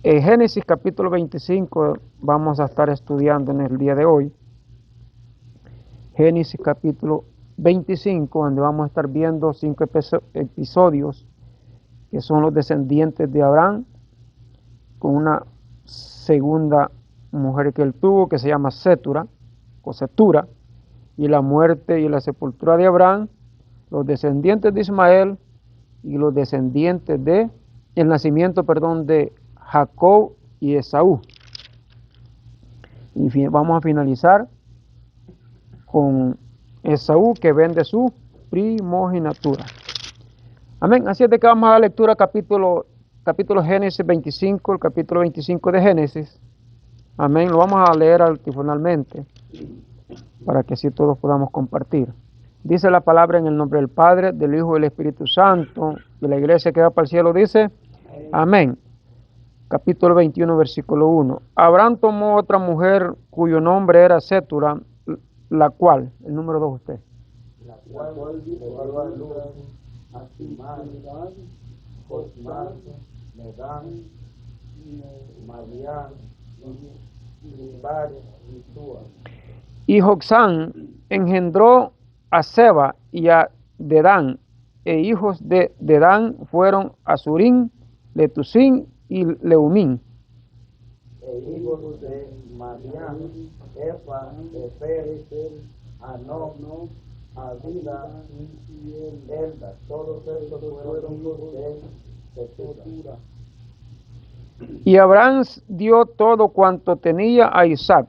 En Génesis capítulo 25 vamos a estar estudiando en el día de hoy. Génesis capítulo 25, donde vamos a estar viendo 5 episodios que son los descendientes de Abraham, con una segunda mujer que él tuvo, que se llama Setura, o Setura, y la muerte y la sepultura de Abraham, los descendientes de Ismael y los descendientes de, el nacimiento, de Jacob y Esaú. Y vamos a finalizar con Esaú, que vende su primogenitura. Amén. Así es de que vamos a dar lectura capítulo Génesis 25, el capítulo 25 de Génesis. Amén. Lo vamos a leer altifonalmente para que así todos podamos compartir. Dice la palabra en el nombre del Padre, del Hijo y del Espíritu Santo. Y la iglesia que va para el cielo dice, amén. Capítulo 21, versículo 1. Abraham tomó otra mujer cuyo nombre era Setura, la cual, el número 2 usted. La cual dio a luz a Timán, Josmán, Medán, Madián, Libar y Sua. Y Joxán engendró a Seba y a Dedán, e hijos de Dedán fueron Azurín, Letusín y Leumín. E hijos de Madián, Efa, Efer, Anok, Avila y Elda. Todos estos fueron hijos de Setura. Y Abraham dio todo cuanto tenía a Isaac.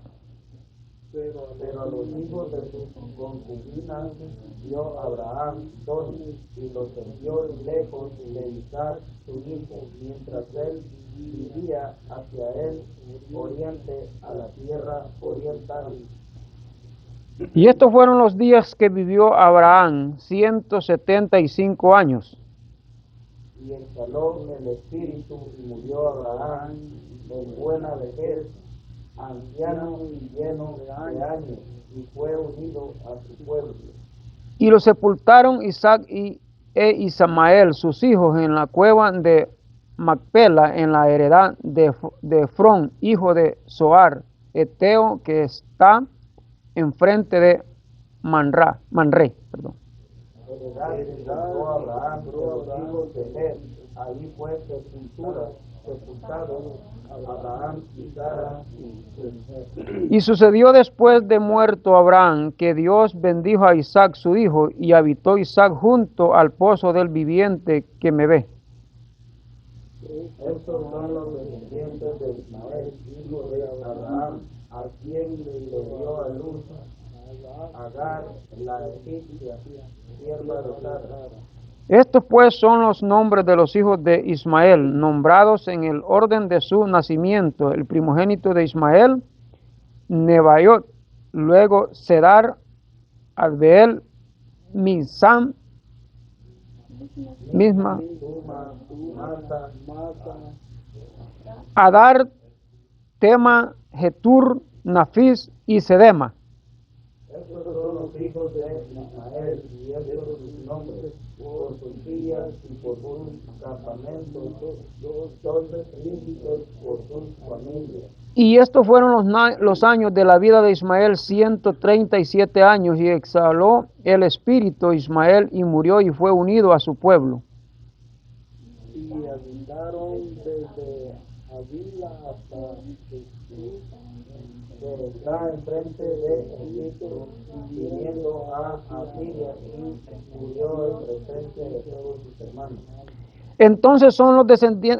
Pero a los hijos de sus concubinas dio Abraham dones y los envió lejos de Isaac su hijo, mientras él vivía hacia el oriente, a la tierra oriental. Y estos fueron los días que vivió Abraham, 175 años. Y exhaló el espíritu y murió Abraham en buena vejez, anciano y lleno de años, y fue unido a su pueblo. Y lo sepultaron Isaac e Ismael, sus hijos, en la cueva de Macpela, en la heredad de Efrón, hijo de Zoar, Eteo, que está enfrente de Manré. Heredad Abraham de los hijos de Gad, ahí fue sepultado Abraham y Sara su mujer. Y sucedió después de muerto Abraham, que Dios bendijo a Isaac su hijo, y habitó Isaac junto al pozo del viviente que me ve. Estos son los descendientes de Ismael, hijo de Abraham, a quien le dio a luz Agar, la egipcia, sierva de Sara. Estos pues son los nombres de los hijos de Ismael, nombrados en el orden de su nacimiento. El primogénito de Ismael, Nebaiot, luego Cedar, Adbeel, Misam, Misma, Adar, Tema, Getur, Nafis y Sedema. Estos son los hijos de Ismael, y estos sus nombres, por sus días y por sus campamentos, son príncipes por sus familias. Y estos fueron los años de la vida de Ismael, 137 años, y exhaló el espíritu Ismael y murió y fue unido a su pueblo. Y habitaron desde Avila hasta que está enfrente de Egipto, viniendo a Asiria, y murió en presencia de todos sus hermanos. Entonces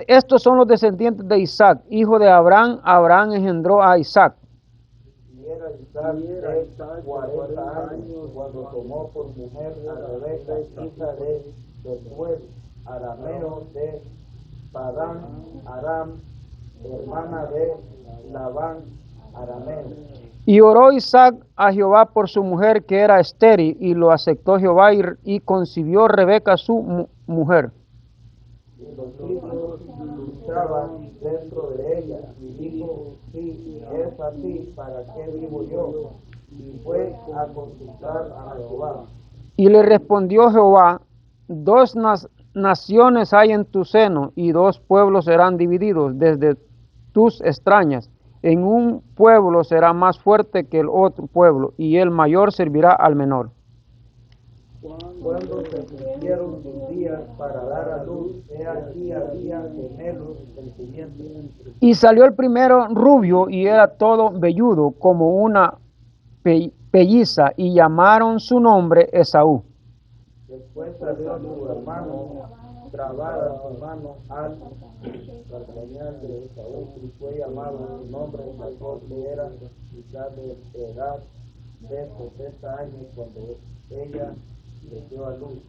estos son los descendientes de Isaac, hijo de Abraham. Abraham engendró a Isaac. Y era Isaac de 40 años cuando tomó por mujer a Rebeca, hija de Betuel, arameo de Padán Aram, hermana de Labán arameo. Y oró Isaac a Jehová por su mujer, que era estéril, y lo aceptó Jehová, y concibió Rebeca su mujer. Y los hijos luchaban dentro de ella, y dijo, sí, es así, ¿para qué vivo yo? Y fue a consultar a Jehová. Y le respondió Jehová, dos naciones hay en tu seno, y dos pueblos serán divididos desde tus extrañas. En un pueblo será más fuerte que el otro pueblo, y el mayor servirá al menor. Cuando se cumplieron sus días para dar a luz, he aquí había gemelos del siguiente. Y salió el primero rubio, y era todo velludo, como una pelliza, y llamaron su nombre Esaú. Después salió su hermano, trabada su mano al carcañal de Esaú, y fue llamado su nombre Jacob, que era quizás de edad de 70 años cuando ella le dio a luz.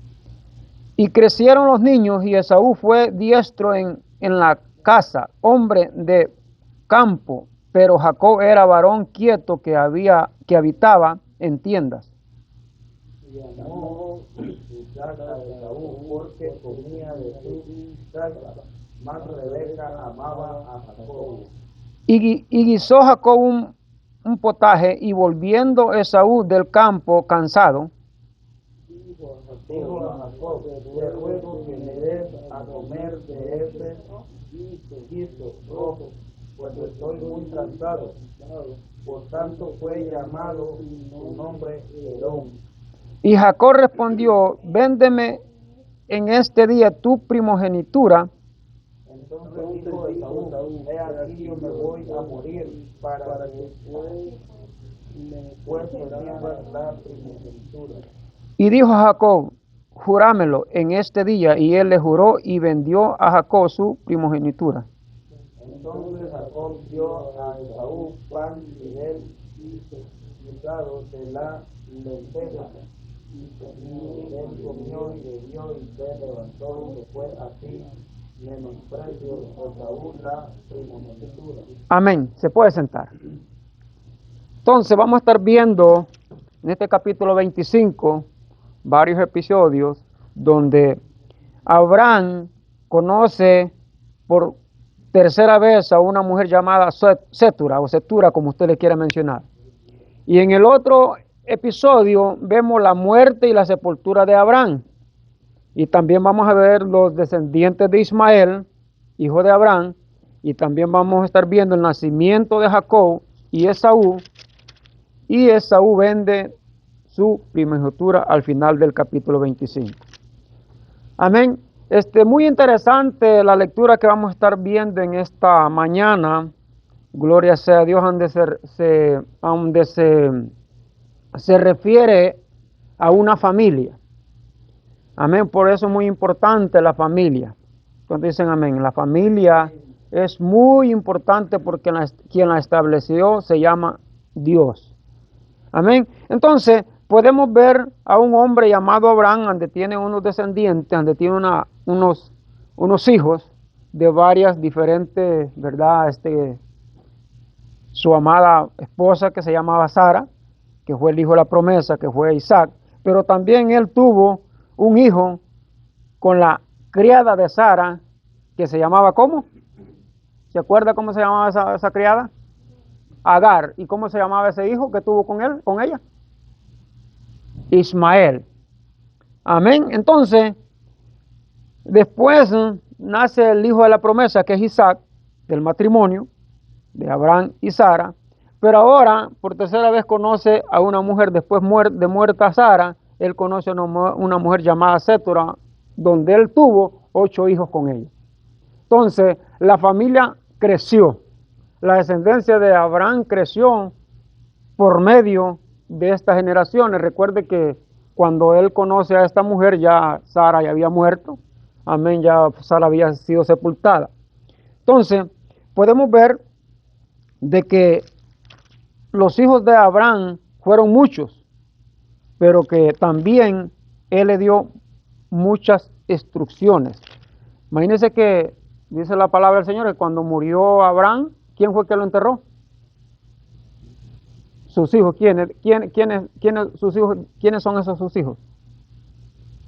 Y crecieron los niños, y Esaú fue diestro en la casa, hombre de campo, pero Jacob era varón quieto que habitaba en tiendas. Y amó Isaac a Esaú porque comía de su casa, mas Rebeca amaba a Jacob. Y guisó Jacob un potaje, y volviendo Esaú del campo cansado, Dijo a Jacob, te ruego que me des a comer de ese guiso rojo, pues estoy muy cansado. Por tanto fue llamado su nombre Edom. y Jacob respondió, véndeme en este día tu primogenitura. Entonces dijo Esaú, he aquí yo me voy a morir para que pues reciba la primogenitura. Y dijo Jacob, jurámelo en este día, y él le juró, y vendió a Jacob su primogenitura. Entonces Jacob dio a Esaú pan fidel guisado de la lenteja, y él comió y bebió y se levantó, y se fue así menosprecio Esaú la primogenitura. Amén. Se puede sentar. Entonces vamos a estar viendo en este capítulo 25 varios episodios donde Abraham conoce por tercera vez a una mujer llamada Setura o Setura, como usted le quiera mencionar. Y en el otro episodio vemos la muerte y la sepultura de Abraham. Y también vamos a ver los descendientes de Ismael, hijo de Abraham, y también vamos a estar viendo el nacimiento de Jacob y Esaú vende su primogenitura al final del capítulo 25. Amén. Muy interesante la lectura que vamos a estar viendo en esta mañana. Gloria sea a Dios, donde se refiere a una familia. Amén. Por eso es muy importante la familia. Cuando dicen amén, la familia es muy importante porque quien la estableció se llama Dios. Amén. Entonces, podemos ver a un hombre llamado Abraham, donde tiene unos descendientes, donde tiene unos hijos de varias diferentes, ¿verdad? Su amada esposa que se llamaba Sara, que fue el hijo de la promesa, que fue Isaac, pero también él tuvo un hijo con la criada de Sara, que se llamaba ¿cómo? ¿Se acuerda cómo se llamaba esa criada? Agar. ¿Y cómo se llamaba ese hijo que tuvo con ella? Ismael. Amén. Entonces, después nace el hijo de la promesa, que es Isaac, del matrimonio de Abraham y Sara. Pero ahora, por tercera vez, conoce a una mujer, después de muerta Sara, él conoce a una mujer llamada Setura, donde él tuvo 8 hijos con ella. Entonces, la familia creció. La descendencia de Abraham creció por medio de estas generaciones. Recuerde que cuando él conoce a esta mujer, ya Sara ya había muerto. Amén, ya Sara había sido sepultada. Entonces, podemos ver de que los hijos de Abraham fueron muchos, pero que también él le dio muchas instrucciones. Imagínense que dice la palabra del Señor que cuando murió Abraham, ¿quién fue que lo enterró? Sus hijos. ¿Quiénes son esos sus hijos?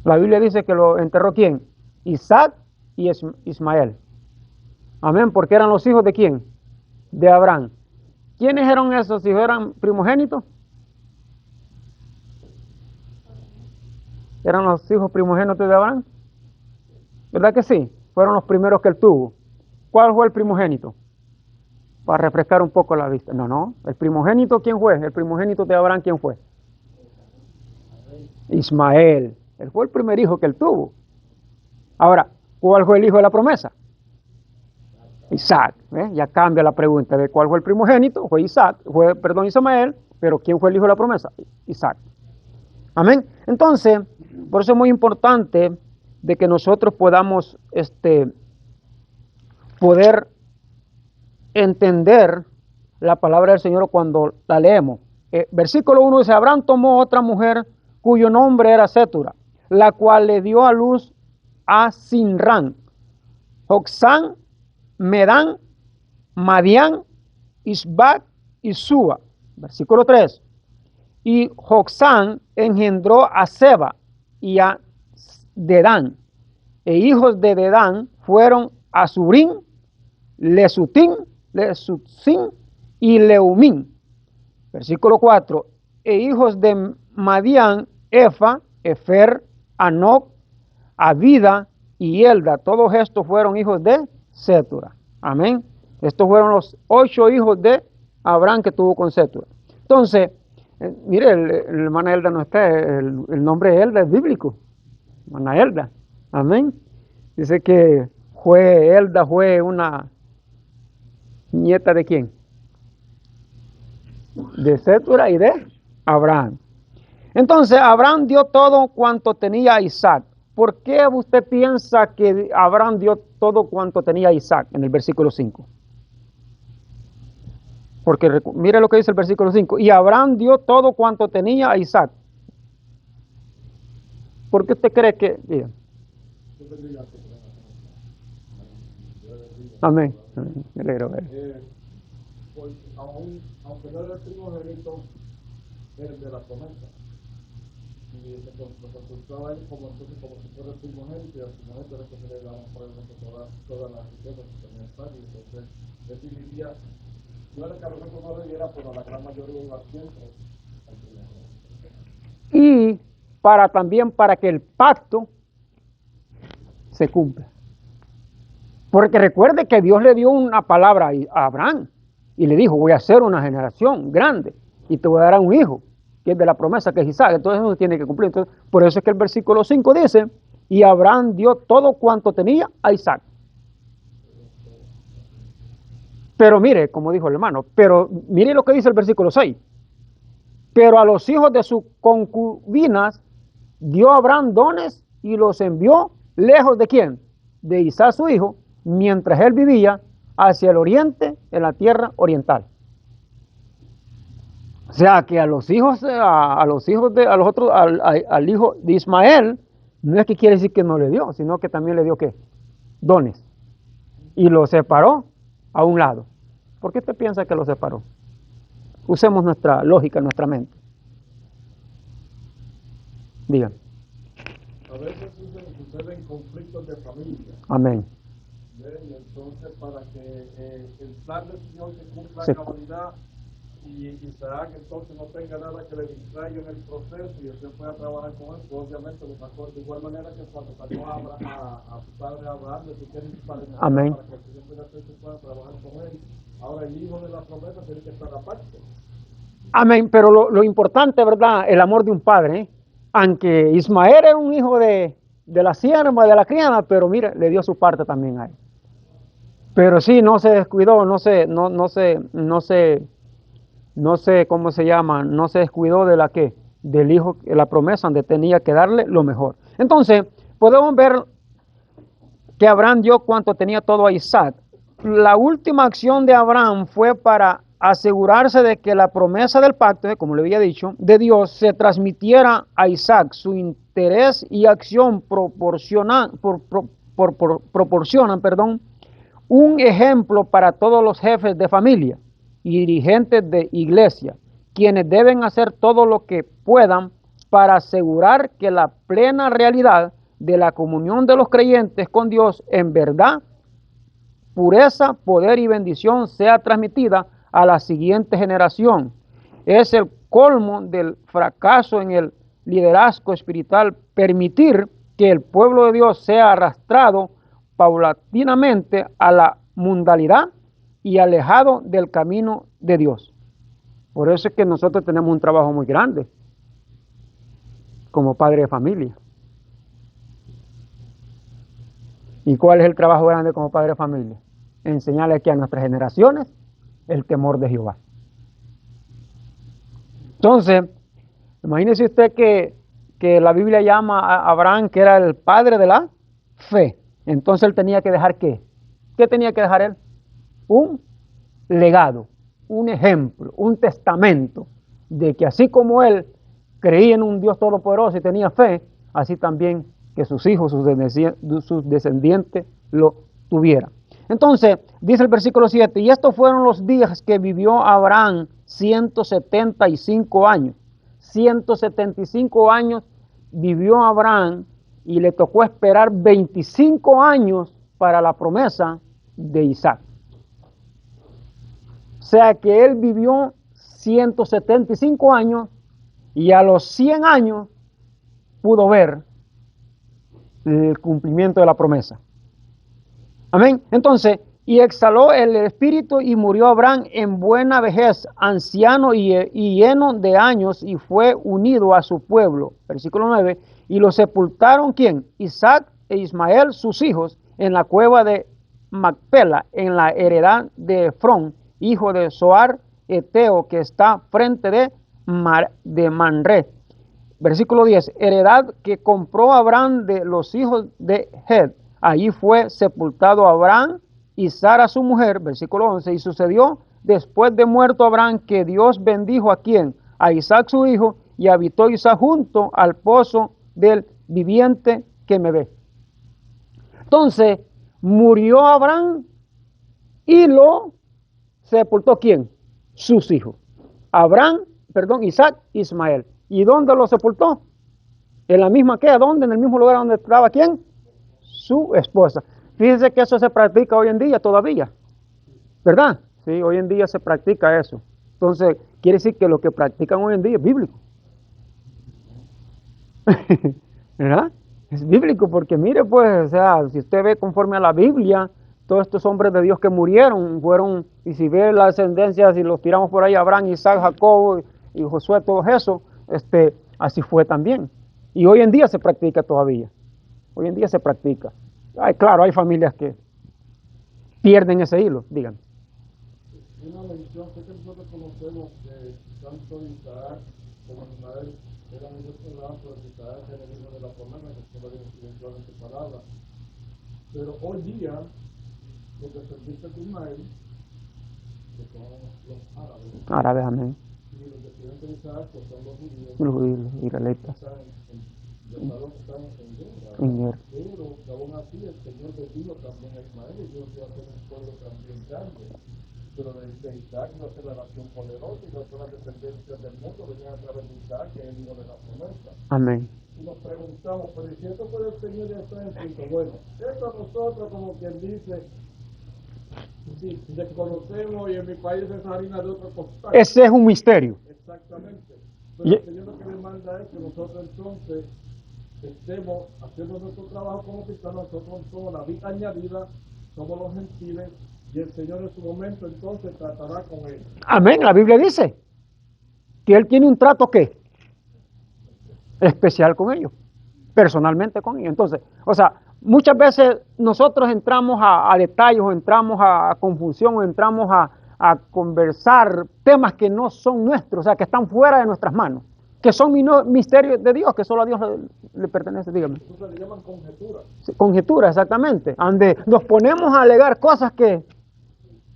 La Biblia dice que lo enterró ¿quién? Isaac y Ismael. Amén, porque eran los hijos de ¿quién? De Abraham. ¿Quiénes eran esos hijos? ¿Eran primogénitos? ¿Eran los hijos primogénitos de Abraham? ¿Verdad que sí? Fueron los primeros que él tuvo. ¿Cuál fue el primogénito? para refrescar un poco la vista. No. ¿El primogénito quién fue? El primogénito de Abraham, ¿quién fue? Ismael. Él fue el primer hijo que él tuvo. Ahora, ¿cuál fue el hijo de la promesa? Isaac. Ya cambia la pregunta de cuál fue el primogénito. Fue Ismael, pero ¿quién fue el hijo de la promesa? Isaac. Amén. Entonces, por eso es muy importante de que nosotros podamos poder entender la palabra del Señor cuando la leemos. Versículo 1 dice, Abraham tomó otra mujer cuyo nombre era Cetura, la cual le dio a luz a Sinrán, Joksán, Medán, Madián, Isbac y Súa. Versículo 3. Y Joksán engendró a Seba y a Dedán. E hijos de Dedán fueron Asurín, Lesutín y Leumín. Versículo 4. E hijos de Madián, Efa, Efer, Anoc, Abida y Elda. Todos estos fueron hijos de Cetura. Amén. Estos fueron los 8 hijos de Abraham que tuvo con Cetura. Entonces, mire, el hermana Elda no está, el nombre de Elda es bíblico. Hermana Elda. Amén. Dice que Elda fue una nieta de quién? De Cetura y de Abraham. Entonces, Abraham dio todo cuanto tenía a Isaac. ¿Por qué usted piensa que Abraham dio todo cuanto tenía a Isaac en el versículo 5? Porque mire lo que dice el versículo 5. Y Abraham dio todo cuanto tenía a Isaac. ¿Por qué usted cree que? Diga. Amén. Me alegro ver. Pues, aunque no era el primogénito, era el de la promesa. Y lo consultaba él como si fuera el primogénito, y al primogénito era que se le daban probablemente todas las riquezas que tenía Isaac. Y entonces, él dividía, no era que a lo mejor no le diera, pero la gran mayoría iba siempre al primogénito. Y también para que el pacto se cumpla. Porque recuerde que Dios le dio una palabra a Abraham y le dijo, voy a hacer una generación grande y te voy a dar un hijo, que es de la promesa que es Isaac. Entonces eso tiene que cumplir. Entonces, por eso es que el versículo 5 dice, y Abraham dio todo cuanto tenía a Isaac. Pero mire, como dijo el hermano, pero mire lo que dice el versículo 6. Pero a los hijos de sus concubinas dio Abraham dones y los envió lejos de quién? De Isaac su hijo, mientras él vivía hacia el oriente, en la tierra oriental. O sea que al hijo de Ismael, no es que quiere decir que no le dio, sino que también le dio ¿qué? Dones. Y lo separó a un lado. ¿Por qué usted piensa que lo separó? Usemos nuestra lógica, nuestra mente. Digan. A veces suceden conflictos de familia. Amén. Y entonces, para que el plan del Señor se cumpla Sí. en cabalidad y Isaac entonces no tenga nada que le distraiga en el proceso y usted pueda trabajar con él, pues obviamente lo sacó de igual manera que cuando sacó a su padre Abraham de su tierra y padre, Amén. para que el Señor pueda trabajar con él. Ahora el hijo de la promesa tiene que estar aparte. Amén, pero lo importante, ¿verdad? El amor de un padre, ¿eh? Aunque Ismael era un hijo de la sierva, de la criada, pero mire, le dio su parte también a él. Pero sí, no se descuidó, no sé, ¿cómo se llama? No se descuidó de del hijo, de la promesa, donde tenía que darle lo mejor. Entonces, podemos ver que Abraham dio cuanto tenía todo a Isaac. La última acción de Abraham fue para asegurarse de que la promesa del pacto, como le había dicho, de Dios se transmitiera a Isaac. Su interés y acción proporcionan un ejemplo para todos los jefes de familia y dirigentes de iglesia, quienes deben hacer todo lo que puedan para asegurar que la plena realidad de la comunión de los creyentes con Dios en verdad, pureza, poder y bendición sea transmitida a la siguiente generación. Es el colmo del fracaso en el liderazgo espiritual permitir que el pueblo de Dios sea arrastrado paulatinamente a la mundanalidad y alejado del camino de Dios. Por eso es que nosotros tenemos un trabajo muy grande como padre de familia. ¿Y cuál es el trabajo grande como padre de familia? Enseñarle aquí a nuestras generaciones el temor de Jehová. Entonces, imagínese usted que la Biblia llama a Abraham, que era el padre de la fe. Entonces él tenía que dejar ¿qué? ¿Qué tenía que dejar él? Un legado, un ejemplo, un testamento de que así como él creía en un Dios todopoderoso y tenía fe, así también que sus hijos, sus descendientes lo tuvieran. Entonces, dice el versículo 7, y estos fueron los días que vivió Abraham 175 años. 175 años vivió Abraham y le tocó esperar 25 años para la promesa de Isaac. O sea que él vivió 175 años y a los 100 años pudo ver el cumplimiento de la promesa. Amén. Entonces, y exhaló el espíritu y murió Abraham en buena vejez, anciano y lleno de años, y fue unido a su pueblo. Versículo 9. Y lo sepultaron, ¿quién? Isaac e Ismael, sus hijos, en la cueva de Macpela, en la heredad de Efrón, hijo de Zoar, Eteo, que está frente de Manré. Versículo 10, heredad que compró Abraham de los hijos de Het. Allí fue sepultado Abraham y Sara su mujer. Versículo 11, y sucedió después de muerto Abraham que Dios bendijo a quién, a Isaac su hijo, y habitó Isaac junto al pozo del viviente que me ve. Entonces, murió Abraham y lo sepultó ¿quién? Sus hijos. Isaac, Ismael. ¿Y dónde lo sepultó? En la misma que, ¿dónde? En el mismo lugar donde estaba ¿quién? Su esposa. Fíjense que eso se practica hoy en día todavía, ¿verdad? Sí, hoy en día se practica eso. Entonces, quiere decir que lo que practican hoy en día es bíblico. ¿Verdad? Es bíblico porque mire pues, o sea, si usted ve conforme a la Biblia, todos estos hombres de Dios que murieron, fueron, y si ve la descendencia, si los tiramos por ahí, Abraham, Isaac, Jacob y Josué, todo eso, así fue también. Y hoy en día se practica todavía. Hoy en día se practica. Ay, claro, hay familias que pierden ese hilo, digan. Una mención, sé que nosotros conocemos que tanto Isaac como Ismael eran hijos de Abraham, pero Isaac era el hijo de la promesa, que se lo dijo en su palabra. Pero hoy día, los descendientes de Ismael, que son los árabes, Árabes, amén. y los descendientes de Isaac, que son los judíos, Los judíos, los israelitas. Están en guerra. Pero aún así el Señor bendijo también a Ismael y Dios dio a ser un pueblo también grande. Pero de Isaac no es la nación poderosa y no son las descendencias del mundo, venían a través de Isaac, que es el hijo de la promesa. Amén. Y nos preguntamos, pero si esto fue el Señor ya está en Cristo. Bueno, esto a nosotros como quien dice, si desconocemos y en mi país es harina de otro costal. Ese es un misterio. Exactamente. Pero el Señor lo que demanda es que nosotros entonces estemos haciendo nuestro trabajo como cristianos. Nosotros somos la vida añadida, somos los gentiles, y el Señor en su momento entonces tratará con ellos. Amén, la Biblia dice que Él tiene un trato ¿qué? Especial con ellos, personalmente con ellos. Entonces, o sea, muchas veces nosotros entramos a detalles, o entramos a confusión, o entramos a conversar temas que no son nuestros, o sea, que están fuera de nuestras manos, que son misterios de Dios, que solo a Dios le pertenece, dígame. Entonces le llaman conjetura. Sí, conjetura, exactamente, donde nos ponemos a alegar cosas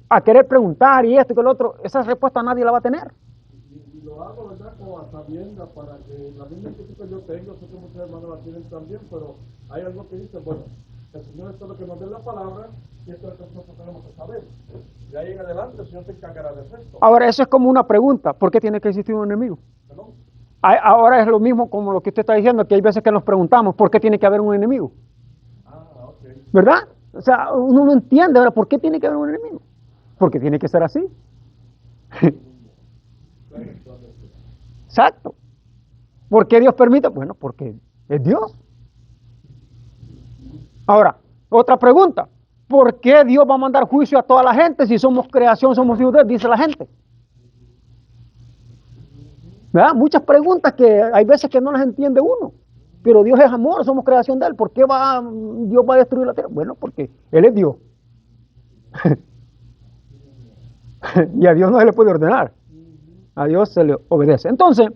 a querer preguntar y esto y que lo otro, esa respuesta nadie la va a tener. Y lo hago, ¿verdad?, como a sabiendas, para que la misma inquietud que yo tengo, sé que muchos hermanos la tienen también, pero hay algo que dice, bueno, el Señor es lo que nos dé la palabra, y esto es lo que nosotros tenemos que saber. De ahí en adelante el Señor se encargará de esto. Ahora, eso es como una pregunta, ¿por qué tiene que existir un enemigo? ¿Perdón? Ahora es lo mismo como lo que usted está diciendo, que hay veces que nos preguntamos, ¿por qué tiene que haber un enemigo? Ok. ¿Verdad? O sea, uno no entiende ahora, ¿por qué tiene que haber un enemigo? Porque tiene que ser así. Exacto. ¿Por qué Dios permite? Bueno, porque es Dios. Ahora, otra pregunta. ¿por qué Dios va a mandar juicio a toda la gente si somos creación, somos hijos de Él? Dice la gente. ¿Verdad? Muchas preguntas que hay veces que no las entiende uno. Pero Dios es amor, somos creación de Él. ¿Por qué Dios va a destruir la tierra? Bueno, porque Él es Dios. Y a Dios no se le puede ordenar. A Dios se le obedece. Entonces,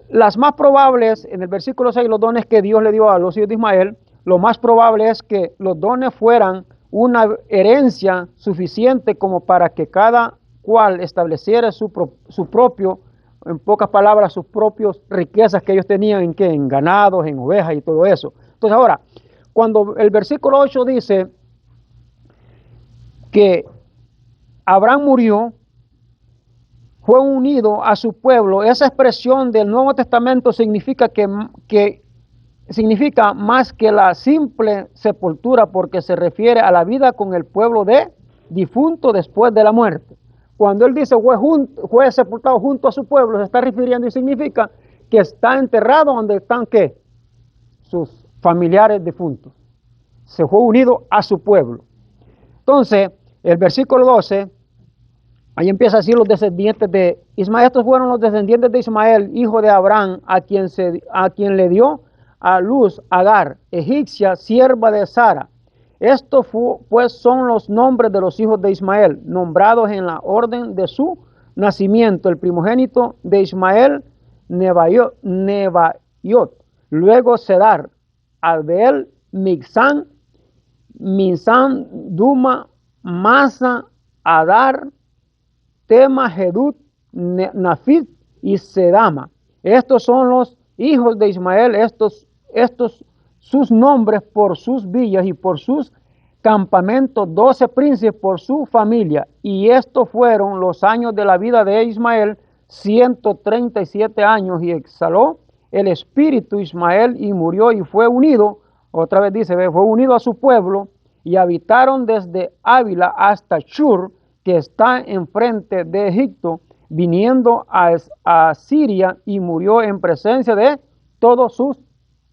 las más probables, en el versículo 6, los dones que Dios le dio a los hijos de Ismael, lo más probable es que los dones fueran una herencia suficiente como para que cada cual estableciera su propio, en pocas palabras, sus propias riquezas que ellos tenían en ganados, en ovejas y todo eso. Entonces ahora, cuando el versículo 8 dice que Abraham murió, fue unido a su pueblo, esa expresión del Nuevo Testamento significa significa más que la simple sepultura, porque se refiere a la vida con el pueblo de difunto después de la muerte. Cuando él dice fue sepultado junto a su pueblo, se está refiriendo y significa que está enterrado donde están ¿qué? Sus familiares difuntos. Se fue unido a su pueblo. Entonces, el versículo 12, ahí empieza a decir los descendientes de Ismael. Estos fueron los descendientes de Ismael, hijo de Abraham, a quien le dio a luz Agar, egipcia, sierva de Sara. Estos pues son los nombres de los hijos de Ismael, nombrados en la orden de su nacimiento. El primogénito de Ismael, Nebaiot, luego Sedar, Abel, Mixán, Duma, Masa, Adar, Tema, Jedut, Nafit y Sedama. Estos son los hijos de Ismael, estos sus nombres por sus villas y por sus campamentos, 12 príncipes por su familia. Y estos fueron los años de la vida de Ismael, 137 años, y exhaló el espíritu Ismael y murió y fue unido, otra vez dice, fue unido a su pueblo, y habitaron desde Ávila hasta Shur, que está enfrente de Egipto, viniendo a Siria, y murió en presencia de todos sus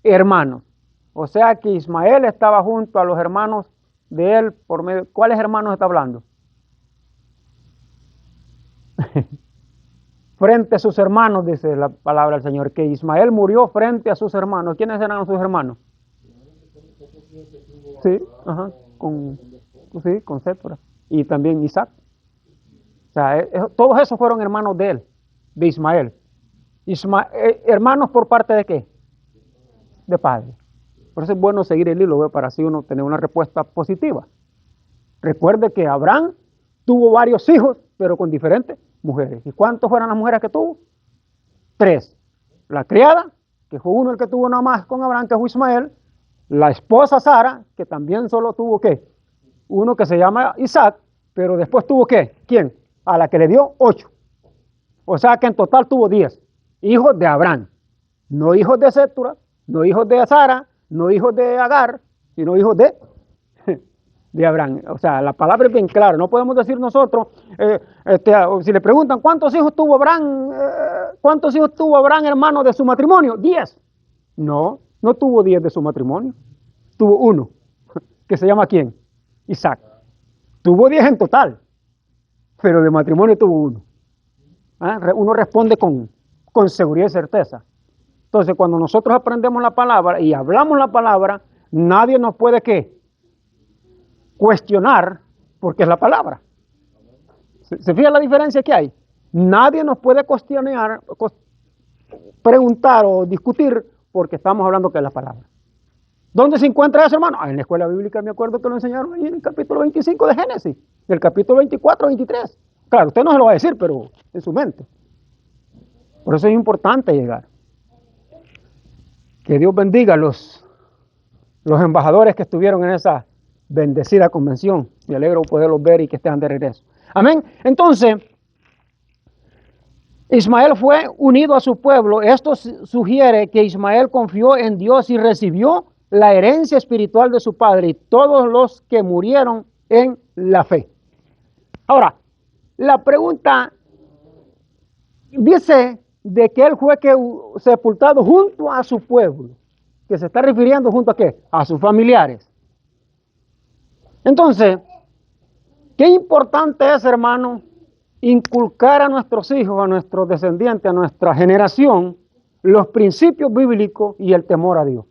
hermanos. O sea que Ismael estaba junto a los hermanos de él por medio. ¿Cuáles hermanos está hablando? Frente a sus hermanos, dice la palabra del Señor, que Ismael murió frente a sus hermanos. ¿Quiénes eran sus hermanos? Sí, ajá, con Séfora. Y también Isaac. O sea, todos esos fueron hermanos de él, de Ismael. Hermanos por parte de qué? De padre. Por eso es bueno seguir el hilo, para así uno tener una respuesta positiva. Recuerde que Abraham tuvo varios hijos, pero con diferentes mujeres. ¿Y cuántas fueron las mujeres que tuvo? 3. La criada, que fue uno el que tuvo nada más con Abraham, que fue Ismael. La esposa Sara, que también solo tuvo ¿qué? Uno que se llama Isaac, pero después tuvo ¿qué? ¿Quién? A la que le dio 8. O sea que en total tuvo 10 hijos de Abraham. No hijos de Sétura, no hijos de Sara, no hijos de Agar, sino hijos de Abraham. O sea, la palabra es bien clara. No podemos decir nosotros, si le preguntan ¿cuántos hijos tuvo Abraham, hermano, de su matrimonio? 10. No tuvo 10 de su matrimonio. Tuvo uno, que se llama ¿quién? Isaac. Tuvo 10 en total, pero de matrimonio tuvo uno. Uno responde con seguridad y certeza. Entonces, cuando nosotros aprendemos la palabra y hablamos la palabra, nadie nos puede ¿qué? Cuestionar, porque es la palabra. ¿Se fija la diferencia que hay? Nadie nos puede cuestionar, preguntar o discutir, porque estamos hablando que es la palabra. ¿Dónde se encuentra eso, hermano? En la escuela bíblica me acuerdo que lo enseñaron ahí en el capítulo 25 de Génesis, el capítulo 24, 23. Claro, usted no se lo va a decir, pero en su mente. Por eso es importante llegar. Que Dios bendiga a los embajadores que estuvieron en esa bendecida convención. Me alegro poderlos ver y que estén de regreso. Amén. Entonces, Ismael fue unido a su pueblo. Esto sugiere que Ismael confió en Dios y recibió la herencia espiritual de su padre y todos los que murieron en la fe. Ahora, la pregunta dice de que él fue sepultado junto a su pueblo, que se está refiriendo junto a qué? A sus familiares. Entonces, qué importante es, hermano, inculcar a nuestros hijos, a nuestros descendientes, a nuestra generación, los principios bíblicos y el temor a Dios.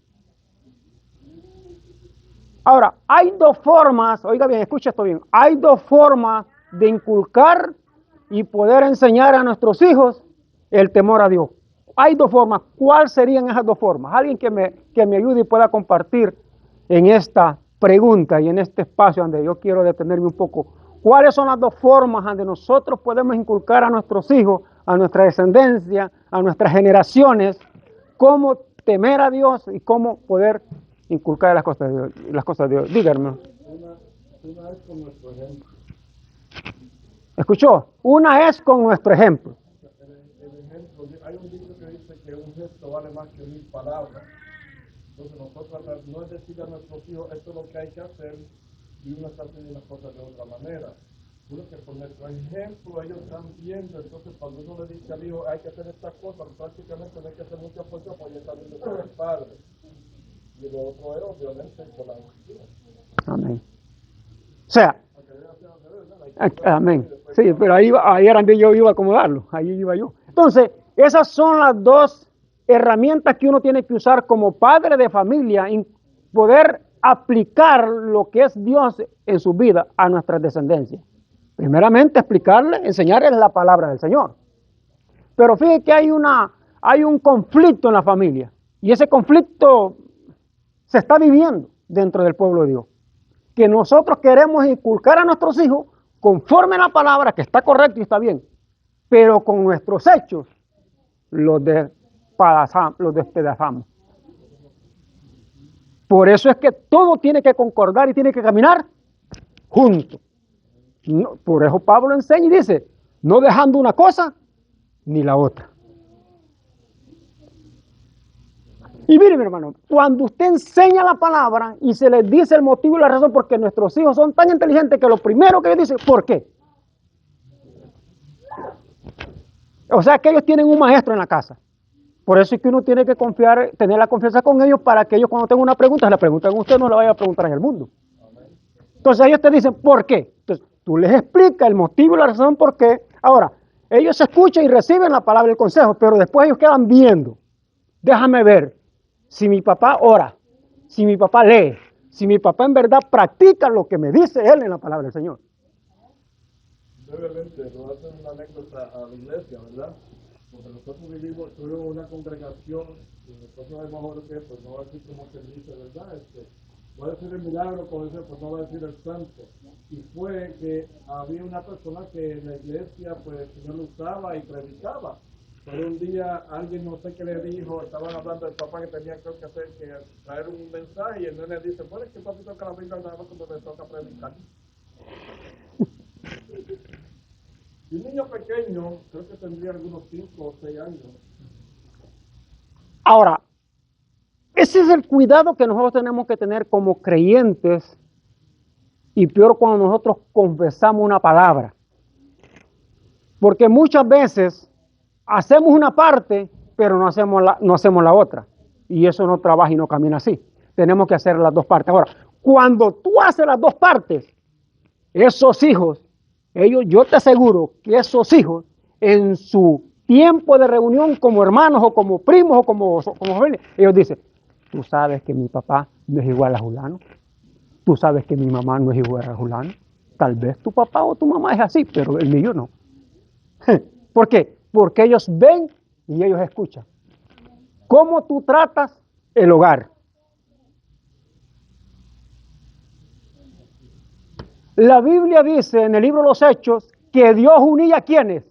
Ahora, hay dos formas, oiga bien, escucha esto bien, hay dos formas de inculcar y poder enseñar a nuestros hijos el temor a Dios. Hay dos formas. ¿Cuáles serían esas dos formas? Alguien que me ayude y pueda compartir en esta pregunta y en este espacio donde yo quiero detenerme un poco. ¿Cuáles son las dos formas donde nosotros podemos inculcar a nuestros hijos, a nuestra descendencia, a nuestras generaciones, cómo temer a Dios y cómo poder inculcar las cosas de Dios? Las cosas de Dios. Díganme. Una es con nuestro ejemplo. ¿Escuchó? Una es con nuestro ejemplo. El ejemplo, hay un dicho que dice que un gesto vale más que 1000 palabras. Entonces nosotros no es decir a nuestros hijos esto es lo que hay que hacer y uno está haciendo las cosas de otra manera. Uno que por nuestro ejemplo ellos están viendo, entonces cuando uno le dice al hijo hay que hacer estas cosas, prácticamente no hay que hacer mucha fuerza porque ya está viendo con el padre. Y lo otro es obviamente con la educación. Amén. O sea, amén. Sí, pero ahí era donde yo iba a acomodarlo, ahí iba yo. Entonces, esas son las dos herramientas que uno tiene que usar como padre de familia, en poder aplicar lo que es Dios en su vida a nuestras descendencias. Primeramente, explicarle, enseñarles la palabra del Señor. Pero fíjate que hay un conflicto en la familia, y ese conflicto se está viviendo dentro del pueblo de Dios. Que nosotros queremos inculcar a nuestros hijos conforme a la palabra, que está correcto y está bien, pero con nuestros hechos los despedazamos. Por eso es que todo tiene que concordar y tiene que caminar juntos. No, por eso Pablo enseña y dice, no dejando una cosa ni la otra. Y mire, mi hermano, cuando usted enseña la palabra y se les dice el motivo y la razón, porque nuestros hijos son tan inteligentes que lo primero que ellos dicen, ¿por qué? O sea que ellos tienen un maestro en la casa. Por eso es que uno tiene que confiar, tener la confianza con ellos para que ellos cuando tengan una pregunta, se la pregunten a usted, no la vaya a preguntar en el mundo. Entonces ellos te dicen, ¿por qué? Entonces tú les explicas el motivo y la razón por qué. Ahora, ellos escuchan y reciben la palabra y el consejo, pero después ellos quedan viendo. Déjame ver si mi papá ora, si mi papá lee, si mi papá en verdad practica lo que me dice él en la palabra del Señor. Brevemente, lo hacen una anécdota a la iglesia, ¿verdad? Porque nosotros tuvimos una congregación y nosotros hemos ahora que, pues no va a decir como se dice, ¿verdad? Va a decir el milagro, por eso, pues no va a decir el santo. Y fue que había una persona que en la iglesia, pues el Señor lo usaba y predicaba. Pero un día alguien no sé qué le dijo, estaban hablando del papá que tenía que hacer, que traer un mensaje, y el nene dice, bueno, es que papi toca la Biblia nada más cuando me toca predicar. Y un niño pequeño, creo que tendría algunos 5 o 6 años. Ahora, ese es el cuidado que nosotros tenemos que tener como creyentes, y peor cuando nosotros confesamos una palabra. Porque muchas veces hacemos una parte, pero no hacemos la otra. Y eso no trabaja y no camina así. Tenemos que hacer las dos partes. Ahora, cuando tú haces las dos partes, esos hijos, yo te aseguro que esos hijos, en su tiempo de reunión como hermanos o como primos o como familia, ellos dicen, tú sabes que mi papá no es igual a Julano, tú sabes que mi mamá no es igual a Julano, tal vez tu papá o tu mamá es así, pero el mío no. ¿Por qué? Porque ellos ven y ellos escuchan. ¿Cómo tú tratas el hogar? La Biblia dice en el libro de los Hechos que Dios unía a quienes,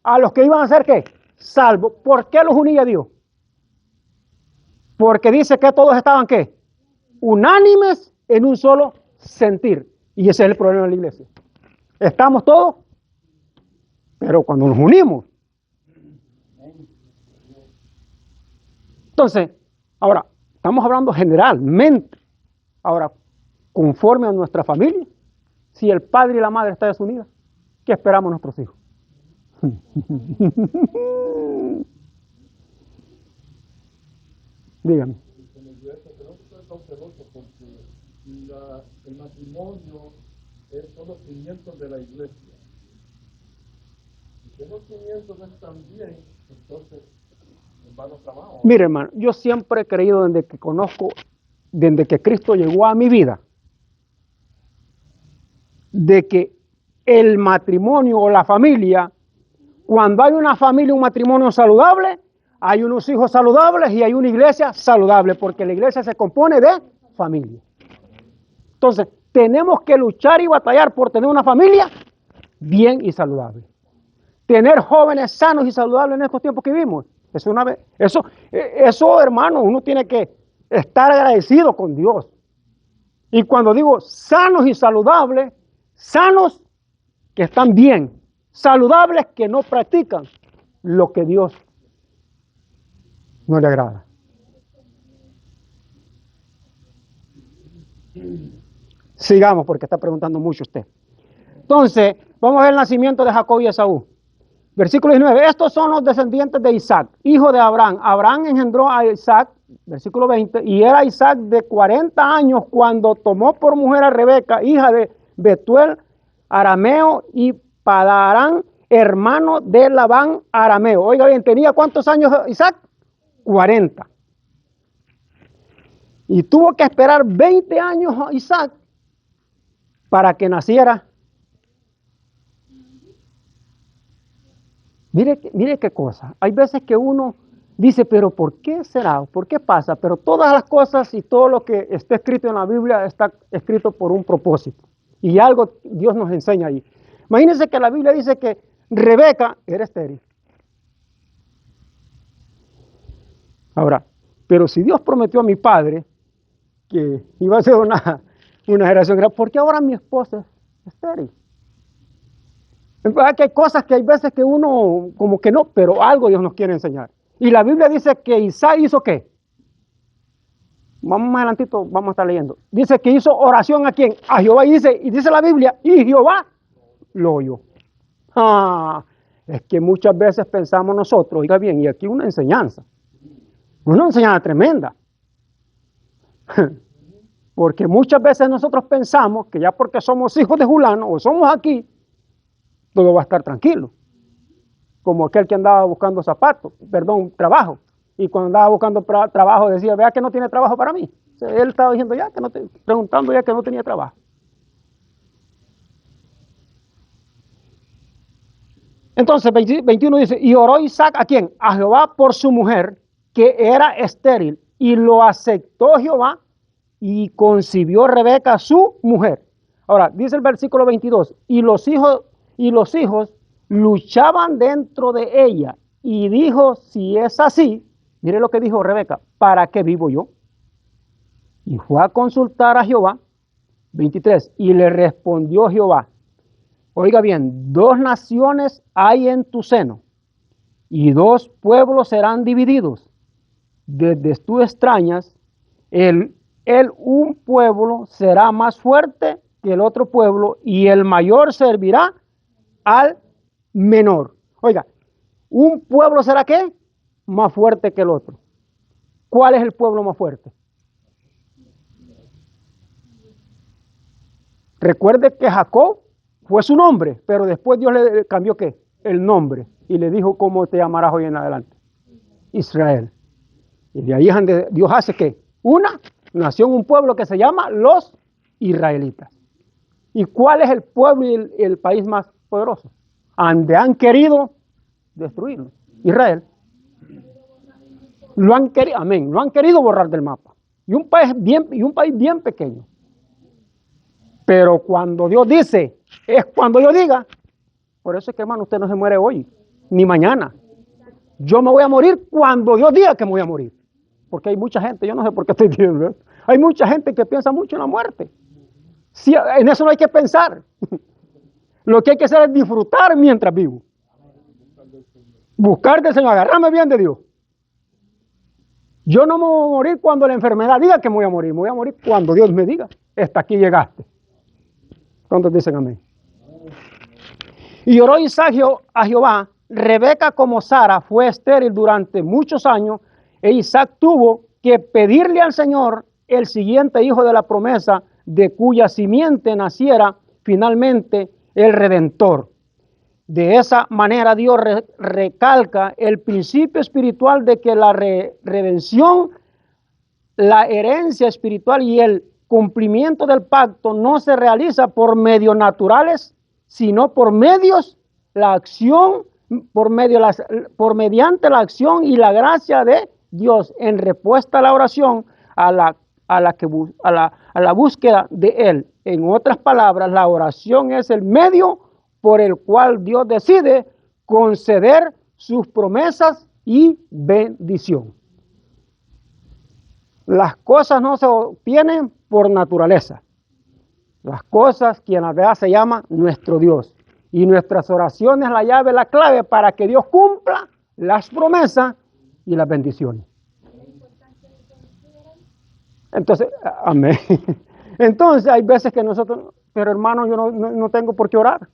a los que iban a ser ¿qué? Salvos. ¿Por qué los unía Dios? Porque dice que todos estaban ¿qué? Unánimes en un solo sentir. Y ese es el problema de la iglesia. Estamos todos, pero cuando nos unimos. Entonces, ahora, estamos hablando generalmente. Ahora, conforme a nuestra familia, si el padre y la madre están desunidos, ¿qué esperamos nuestros hijos? Dígame. En la iglesia tenemos que ser cautelosos porque el matrimonio son los cimientos de la iglesia. Y si los cimientos están bien, entonces van los trabajos. Mire, hermano, yo siempre he creído desde que conozco, desde que Cristo llegó a mi vida, de que el matrimonio o la familia, cuando hay una familia, un matrimonio saludable, hay unos hijos saludables y hay una iglesia saludable, porque la iglesia se compone de familia. Entonces, tenemos que luchar y batallar por tener una familia bien y saludable. Tener jóvenes sanos y saludables en estos tiempos que vivimos. Eso, hermano, uno tiene que estar agradecido con Dios. Y cuando digo sanos y saludables, sanos que están bien, saludables que no practican lo que Dios no le agrada. Sigamos porque está preguntando mucho usted. Entonces, vamos a ver el nacimiento de Jacob y Esaú. Versículo 19. Estos son los descendientes de Isaac, hijo de Abraham. Abraham engendró a Isaac, versículo 20, y era Isaac de 40 años cuando tomó por mujer a Rebeca, hija de Betuel arameo, y Padarán, hermano de Labán arameo. Oiga bien, ¿tenía cuántos años Isaac? 40. Y tuvo que esperar 20 años Isaac para que naciera. Mire qué cosa. Hay veces que uno dice, pero ¿por qué será? ¿Por qué pasa? Pero todas las cosas y todo lo que está escrito en la Biblia está escrito por un propósito. Y algo Dios nos enseña ahí. Imagínense que la Biblia dice que Rebeca era estéril. Ahora, pero si Dios prometió a mi padre que iba a ser una generación grande, ¿por qué ahora mi esposa es estéril? Que hay cosas que hay veces que uno como que no, pero algo Dios nos quiere enseñar. Y la Biblia dice que Isaac hizo ¿qué? Vamos más adelantito, vamos a estar leyendo. Dice que hizo oración ¿a quién? A Jehová, y dice la Biblia, y Jehová lo oyó. Es que muchas veces pensamos nosotros, oiga bien, y aquí una enseñanza tremenda. Porque muchas veces nosotros pensamos que ya porque somos hijos de Julano o somos aquí, todo va a estar tranquilo. Como aquel que andaba buscando trabajo. Y cuando andaba buscando trabajo decía, vea que no tiene trabajo para mí. O sea, él estaba diciendo preguntando ya que no tenía trabajo. Entonces 21 dice, y oró Isaac ¿a quién? A Jehová por su mujer, que era estéril, y lo aceptó Jehová, y concibió Rebeca su mujer. Ahora, dice el versículo 22, y los hijos luchaban dentro de ella, y dijo, si es así, mire lo que dijo Rebeca, ¿para qué vivo yo? Y fue a consultar a Jehová, 23, y le respondió Jehová, oiga bien, 2 naciones hay en tu seno, y 2 pueblos serán divididos. Desde tú extrañas, un pueblo será más fuerte que el otro pueblo, y el mayor servirá al menor. Oiga, un pueblo será ¿qué? Más fuerte que el otro. ¿Cuál es el pueblo más fuerte? Recuerde que Jacob fue su nombre, pero después Dios le cambió ¿qué? El nombre, y le dijo cómo te llamarás hoy en adelante. Israel. Y de ahí es donde Dios hace ¿qué? Una nación, un pueblo que se llama los israelitas. ¿Y cuál es el pueblo y el país más poderoso? Donde han querido destruirlo. Israel. Lo han querido, amén, lo han querido borrar del mapa. Y un país bien pequeño. Pero cuando Dios dice, es cuando yo diga. Por eso es que, hermano, usted no se muere hoy, ni mañana. Yo me voy a morir cuando Dios diga que me voy a morir. Porque hay mucha gente, yo no sé por qué estoy diciendo esto, hay mucha gente que piensa mucho en la muerte. Sí, en eso no hay que pensar. Lo que hay que hacer es disfrutar mientras vivo. Buscar del Señor, agarrarme bien de Dios. Yo no me voy a morir cuando la enfermedad diga que me voy a morir cuando Dios me diga, hasta aquí llegaste. ¿Cuántos dicen amén? Y oró Isaac a Jehová, Rebeca como Sara fue estéril durante muchos años, e Isaac tuvo que pedirle al Señor el siguiente hijo de la promesa de cuya simiente naciera finalmente el Redentor. De esa manera Dios recalca el principio espiritual de que la redención, la herencia espiritual y el cumplimiento del pacto no se realiza por medios naturales, sino por medios, la acción, por mediante la acción y la gracia de Dios en respuesta a la oración, a la búsqueda de Él. En otras palabras, la oración es el medio por el cual Dios decide conceder sus promesas y bendición. Las cosas no se obtienen por naturaleza. Las cosas, quien las da, se llama nuestro Dios. Y nuestras oraciones, la llave, la clave para que Dios cumpla las promesas y las bendiciones. Entonces, amén. Entonces, hay veces que nosotros, pero hermano, yo no tengo por qué orar.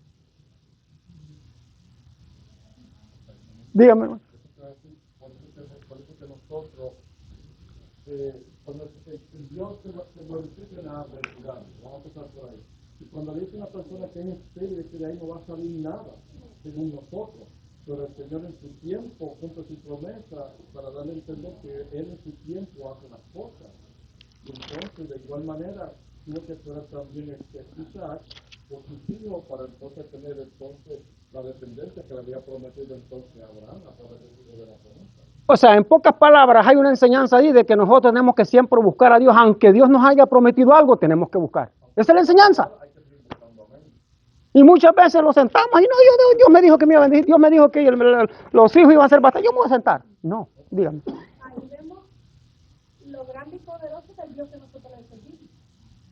Dígame. Por eso que nosotros, cuando Dios se glorifica en la adversidad, vamos a empezar por ahí. Y cuando dice una persona que es estéril, que de ahí no va a salir nada, según nosotros. Pero el Señor en su tiempo cumple su promesa para darle a entender que Él en su tiempo hace las cosas. Y entonces, de igual manera, tiene que esperar también escuchar por sus hijos para entonces tener la dependencia que le había prometido entonces a Abraham a través de la promesa. O sea, en pocas palabras, hay una enseñanza ahí de que nosotros tenemos que siempre buscar a Dios, aunque Dios nos haya prometido algo, tenemos que buscar. Esa es la enseñanza. Y muchas veces lo sentamos y no, Dios me dijo que me iba a bendecir, Dios me dijo que los hijos iban a ser bastantes, yo me voy a sentar. No, dígame. Ahí vemos lo grande y poderoso del Dios que nosotros le servimos.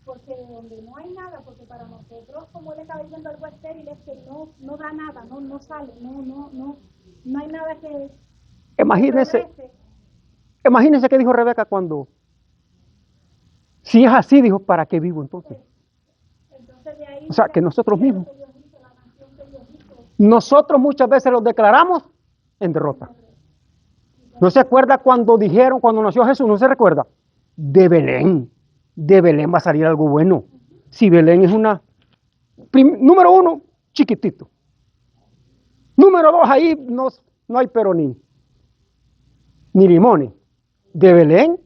Porque de donde no hay nada, porque para nosotros, como le estaba diciendo algo estéril, es que no da nada, no sale, no hay nada que... Imagínense que dijo Rebeca cuando, si es así, dijo, ¿para qué vivo entonces? Entonces de ahí, o sea, que nosotros mismos, nosotros muchas veces los declaramos en derrota. ¿No se acuerda cuando dijeron, cuando nació Jesús, no se recuerda? De Belén va a salir algo bueno. Si Belén es número uno, chiquitito. Número dos, ahí no hay pero ni limones. De Belén,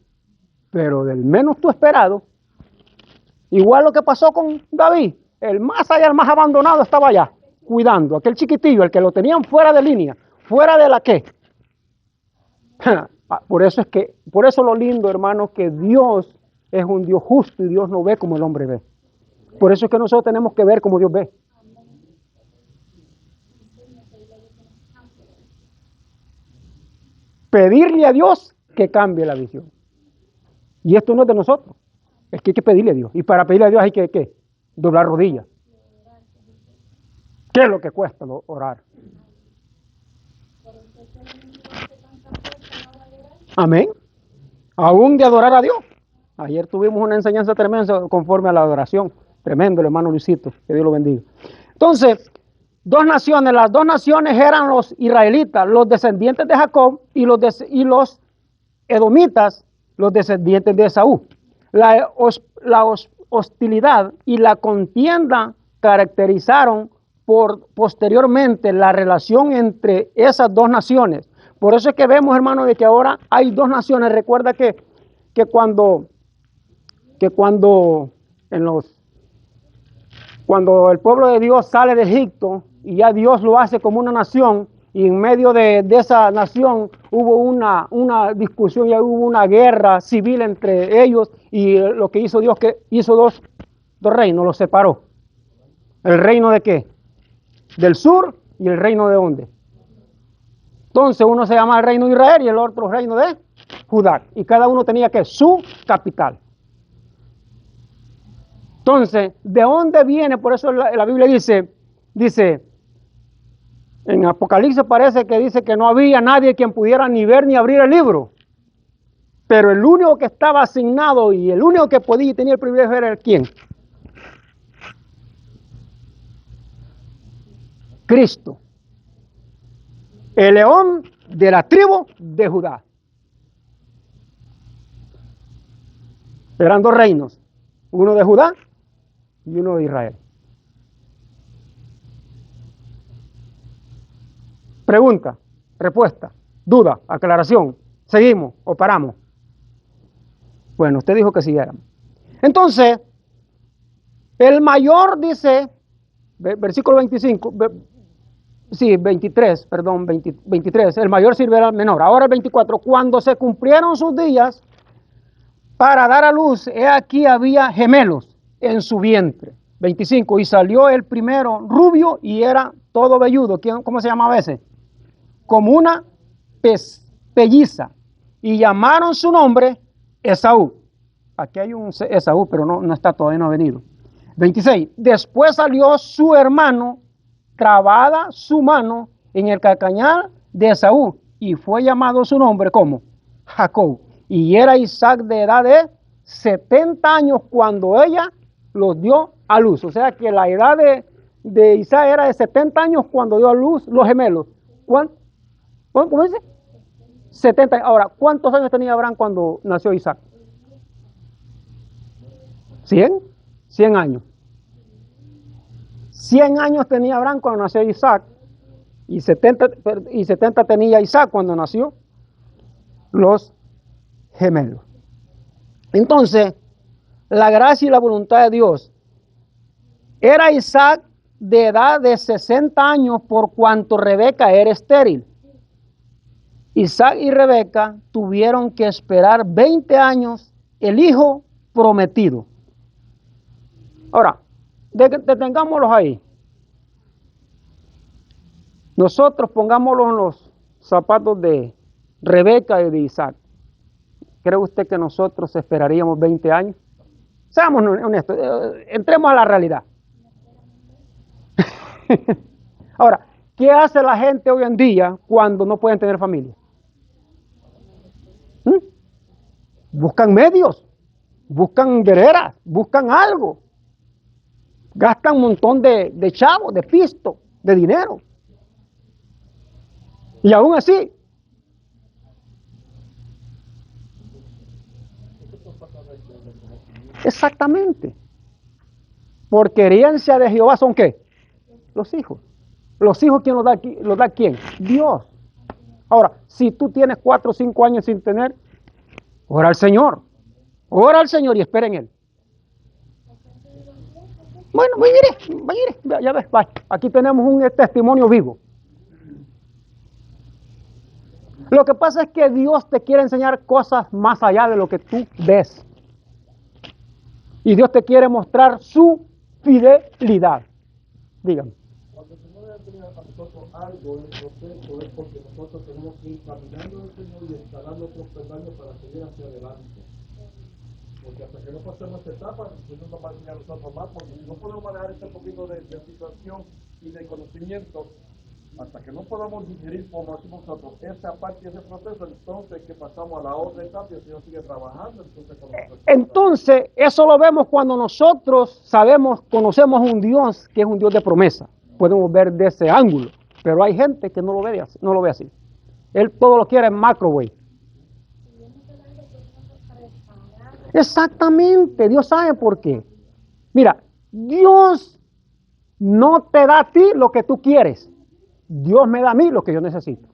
pero del menos tú esperado. Igual lo que pasó con David, el más allá, el más abandonado estaba allá, cuidando, aquel chiquitillo, el que lo tenían fuera de línea, fuera de la qué. Por eso lo lindo, hermano, que Dios es un Dios justo y Dios no ve como el hombre ve. Por eso es que nosotros tenemos que ver como Dios ve. Pedirle a Dios que cambie la visión. Y esto no es de nosotros, es que hay que pedirle a Dios. Y para pedirle a Dios hay que ¿qué? Doblar rodillas. ¿Qué es lo que cuesta orar? Amén. Aún de adorar a Dios. Ayer tuvimos una enseñanza tremenda conforme a la adoración. Tremendo, el hermano Luisito. Que Dios lo bendiga. Entonces, las dos naciones eran los israelitas, los descendientes de Jacob, y los edomitas, los descendientes de Esaú. La hostilidad y la contienda caracterizaron posteriormente la relación entre esas dos naciones. Por eso es que vemos, hermano, de que ahora hay dos naciones. Recuerda que cuando el pueblo de Dios sale de Egipto y ya Dios lo hace como una nación, y en medio de esa nación hubo una discusión, ya hubo una guerra civil entre ellos, y lo que hizo Dios, que hizo dos reinos, los separó. ¿El reino de qué? Del sur, y el reino de ¿dónde? Entonces uno se llama el reino de Israel y el otro reino de Judá, y cada uno tenía que su capital. Entonces, ¿de dónde viene? Por eso la Biblia dice, en Apocalipsis parece que dice que no había nadie quien pudiera ni ver ni abrir el libro. Pero el único que estaba asignado y el único que podía y tenía el privilegio era ¿quién? Cristo. El león de la tribu de Judá. Eran dos reinos. uno de Judá y uno de Israel. Pregunta, respuesta, duda, aclaración. ¿Seguimos o paramos? Bueno, usted dijo que siguiéramos. Entonces, el mayor dice, versículo 25, sí, 23, perdón, 23, el mayor sirve al menor. Ahora el 24, cuando se cumplieron sus días para dar a luz, he aquí había gemelos en su vientre. 25, y salió el primero rubio y era todo velludo. ¿Cómo se llamaba ese? Como una pelliza. Y llamaron su nombre Esaú. Aquí hay un Esaú, pero no está, todavía no ha venido. 26, después salió su hermano, trabada su mano en el calcañar de Esaú, y fue llamado su nombre como Jacob. Y era Isaac de edad de 70 años cuando ella los dio a luz. O sea que la edad de Isaac era de 70 años cuando dio a luz los gemelos. ¿Cómo dice? 70. Ahora, ¿cuántos años tenía Abraham cuando nació Isaac? 100. 100 años. 100 años tenía Abraham cuando nació Isaac. Y 70 tenía Isaac cuando nació los gemelos. Entonces, la gracia y la voluntad de Dios. Era Isaac de edad de 60 años por cuanto Rebeca era estéril. Isaac y Rebeca tuvieron que esperar 20 años el hijo prometido. Ahora, detengámoslos ahí. Nosotros pongámoslos en los zapatos de Rebeca y de Isaac. ¿Cree usted que nosotros esperaríamos 20 años? Seamos honestos, entremos a la realidad. Ahora, ¿qué hace la gente hoy en día cuando no pueden tener familia? Buscan medios, buscan veredas, buscan algo. Gastan un montón de chavos, de pisto, de dinero. Y aún así, exactamente. Porque herencia de Jehová son ¿qué? Los hijos. Los hijos, ¿quién los da quién? Dios. Ahora, si tú tienes 4 o 5 años sin tener, ora al Señor. Ora al Señor y espera en Él. Bueno, mire, ya ves, vaya. Aquí tenemos un testimonio vivo. Lo que pasa es que Dios te quiere enseñar cosas más allá de lo que tú ves. Y Dios te quiere mostrar su fidelidad. Dígame. Cuando el Señor le enseña a nosotros algo en el proceso es porque nosotros tenemos que ir caminando al Señor y escalando otros peldaños para seguir hacia adelante. Porque hasta que no pasemos esta etapa, el Señor nos va a enseñar a nosotros más, porque si no podemos manejar este poquito de situación y de conocimiento, hasta que no podamos digerir, como decimos nosotros, esa parte de ese proceso, entonces que pasamos a la otra etapa y el Señor sigue trabajando. Entonces, eso lo vemos cuando nosotros conocemos un Dios que es un Dios de promesa. Podemos ver de ese ángulo, pero hay gente que no lo ve así. Él todo lo quiere en microwave. Exactamente, Dios sabe por qué. Mira, Dios no te da a ti lo que tú quieres. Dios me da a mí lo que yo necesito.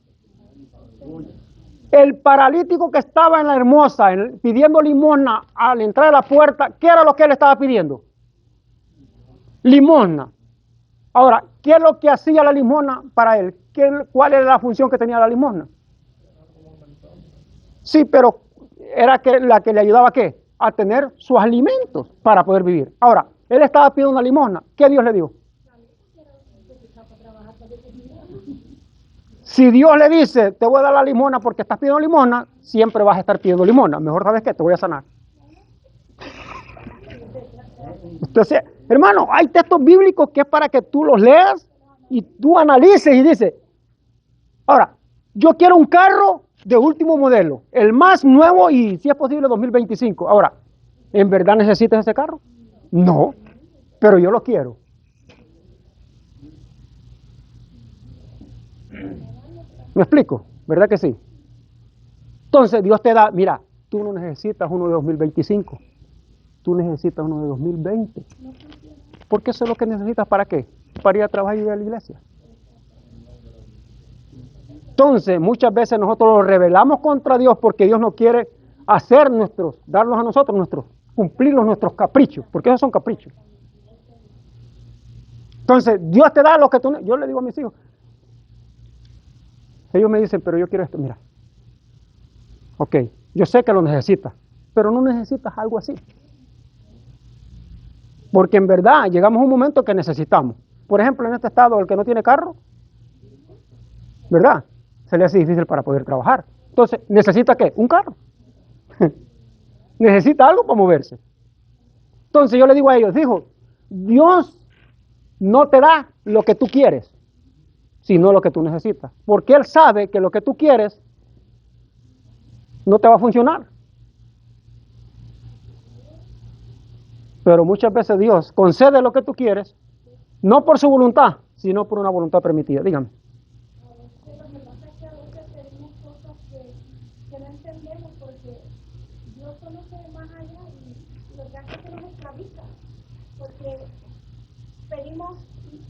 El paralítico que estaba en la Hermosa pidiendo limosna al entrar a la puerta, ¿qué era lo que él estaba pidiendo? Limosna. Ahora, ¿qué es lo que hacía la limosna para él? ¿Cuál era la función que tenía la limosna? Sí, pero era la que le ayudaba ¿a qué? A tener sus alimentos para poder vivir. Ahora, él estaba pidiendo una limosna. ¿Qué Dios le dio? Si Dios le dice, te voy a dar la limosna porque estás pidiendo limosna, siempre vas a estar pidiendo limosna. Mejor, ¿sabes qué? Te voy a sanar. Entonces, hermano, hay textos bíblicos que es para que tú los leas y tú analices y dices, ahora, yo quiero un carro de último modelo, el más nuevo y si es posible 2025. Ahora, ¿en verdad necesitas ese carro? No, pero yo lo quiero. ¿Me explico? ¿Verdad que sí? Entonces Dios te da, mira, tú no necesitas uno de 2025. tú necesitas uno de 2020. Porque eso es lo que necesitas, ¿para qué? Para ir a trabajar y ir a la iglesia. Entonces, muchas veces nosotros lo rebelamos contra Dios porque Dios no quiere hacer darnos a nosotros cumplir nuestros caprichos, porque esos son caprichos. Entonces, Dios te da lo que tú... Yo le digo a mis hijos, ellos me dicen, pero yo quiero esto, mira. Ok, yo sé que lo necesitas, pero no necesitas algo así. Porque en verdad llegamos a un momento que necesitamos. Por ejemplo, en este estado, el que no tiene carro, ¿verdad? Se le hace difícil para poder trabajar. Entonces, ¿necesita qué? Un carro. Necesita algo para moverse. Entonces yo le digo a ellos, Dios no te da lo que tú quieres, sino lo que tú necesitas. Porque Él sabe que lo que tú quieres no te va a funcionar. Pero muchas veces Dios concede lo que tú quieres, no por su voluntad, sino por una voluntad permitida. Dígame. Lo que pasa es que a veces tenemos cosas que no entendemos porque Dios conoce más allá y lo que hace es que nos esclaviza. Porque pedimos,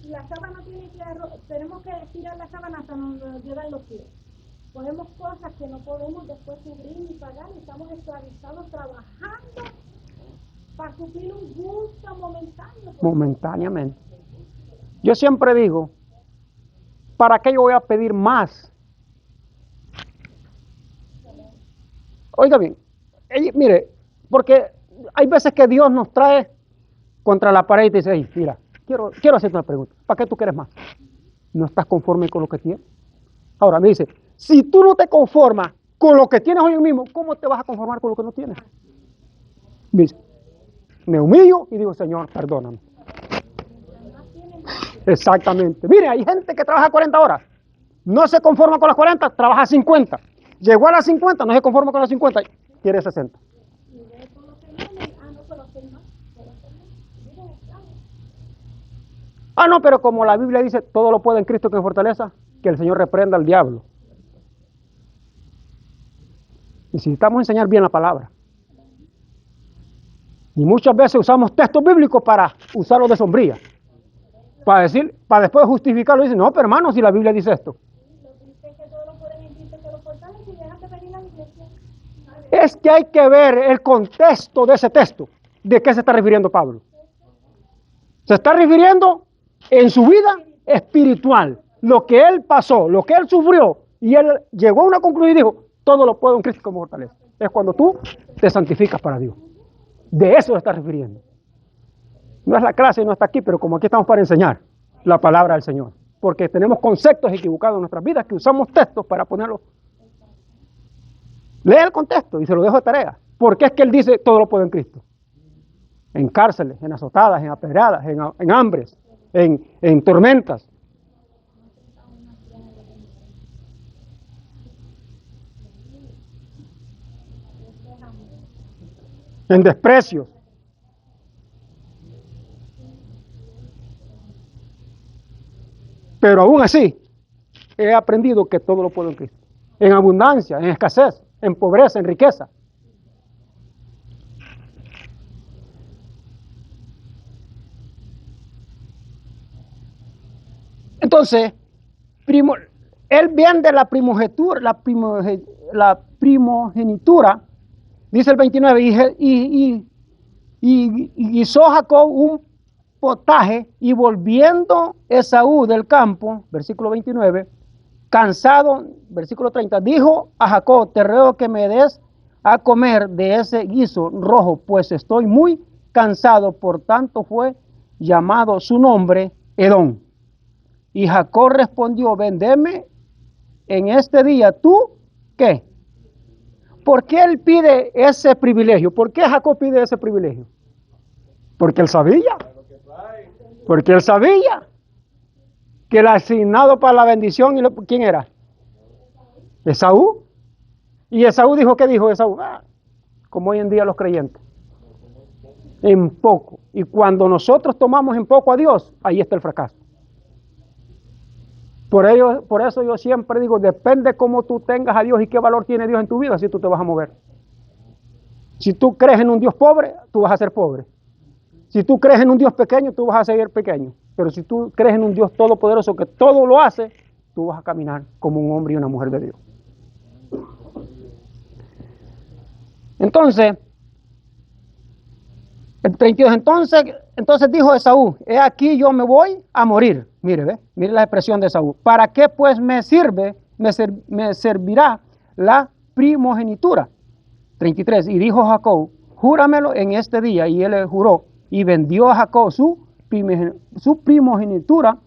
la sábana tenemos que tirar la sábana hasta donde nos llevan los pies. Ponemos cosas que no podemos después cubrir ni pagar y estamos esclavizados trabajando para suplir un gusto momentáneo. Momentáneamente. Yo siempre digo, ¿para qué yo voy a pedir más? Oiga bien, mire, porque hay veces que Dios nos trae contra la pared y te dice, hey, mira, quiero hacerte una pregunta, ¿para qué tú quieres más? ¿No estás conforme con lo que tienes? Ahora me dice, si tú no te conformas con lo que tienes hoy mismo, ¿cómo te vas a conformar con lo que no tienes? Me dice, me humillo y digo, Señor, perdóname. Exactamente. Mire, hay gente que trabaja 40 horas, no se conforma con las 40, trabaja 50. Llegó a las 50, no se conforma con las 50, quiere 60. Ah, no, pero como la Biblia dice, todo lo puede en Cristo que me fortaleza, que el Señor reprenda al diablo. Necesitamos enseñar bien la palabra. Y muchas veces usamos textos bíblicos para usarlos de sombría. Para después justificarlo y decir, no, pero hermano, si la Biblia dice esto. Es que hay que ver el contexto de ese texto. ¿De qué se está refiriendo Pablo? Se está refiriendo en su vida espiritual. Lo que él pasó, lo que él sufrió. Y él llegó a una conclusión y dijo, todo lo puedo en Cristo como fortaleza. Es cuando tú te santificas para Dios. De eso se está refiriendo. No es la clase, no está aquí, pero como aquí estamos para enseñar la palabra del Señor. Porque tenemos conceptos equivocados en nuestras vidas que usamos textos para ponerlos. Lee el contexto y se lo dejo de tarea. Porque es que él dice todo lo puedo en Cristo. En cárceles, en azotadas, en apedradas, en hambres, en tormentas. En desprecios. Pero aún así, he aprendido que todo lo puedo en Cristo. En abundancia, en escasez, en pobreza, en riqueza. Entonces, él vende la primogenitura, dice el 29, y hizo Jacob un potaje, y volviendo Esaú del campo, versículo 29, cansado, versículo 30, dijo a Jacob, te ruego que me des a comer de ese guiso rojo, pues estoy muy cansado, por tanto fue llamado su nombre Edom. Y Jacob respondió, vendeme en este día, ¿tú qué? ¿Por qué él pide ese privilegio? ¿Por qué Jacob pide ese privilegio? Porque él sabía. Porque él sabía que el asignado para la bendición, ¿quién era? Esaú. Y Esaú dijo, ¿qué dijo Esaú? Como hoy en día los creyentes. En poco. Y cuando nosotros tomamos en poco a Dios, ahí está el fracaso. Por eso yo siempre digo, depende cómo tú tengas a Dios y qué valor tiene Dios en tu vida, si tú te vas a mover. Si tú crees en un Dios pobre, tú vas a ser pobre. Si tú crees en un Dios pequeño, tú vas a seguir pequeño. Pero si tú crees en un Dios todopoderoso que todo lo hace, tú vas a caminar como un hombre y una mujer de Dios. Entonces, el 32, entonces dijo Esaú, he aquí yo me voy a morir. Mire la expresión de Esaú. ¿Para qué pues me servirá la primogenitura? 33, y dijo Jacob, júramelo en este día, y él le juró, y vendió a Jacob su primogenitura.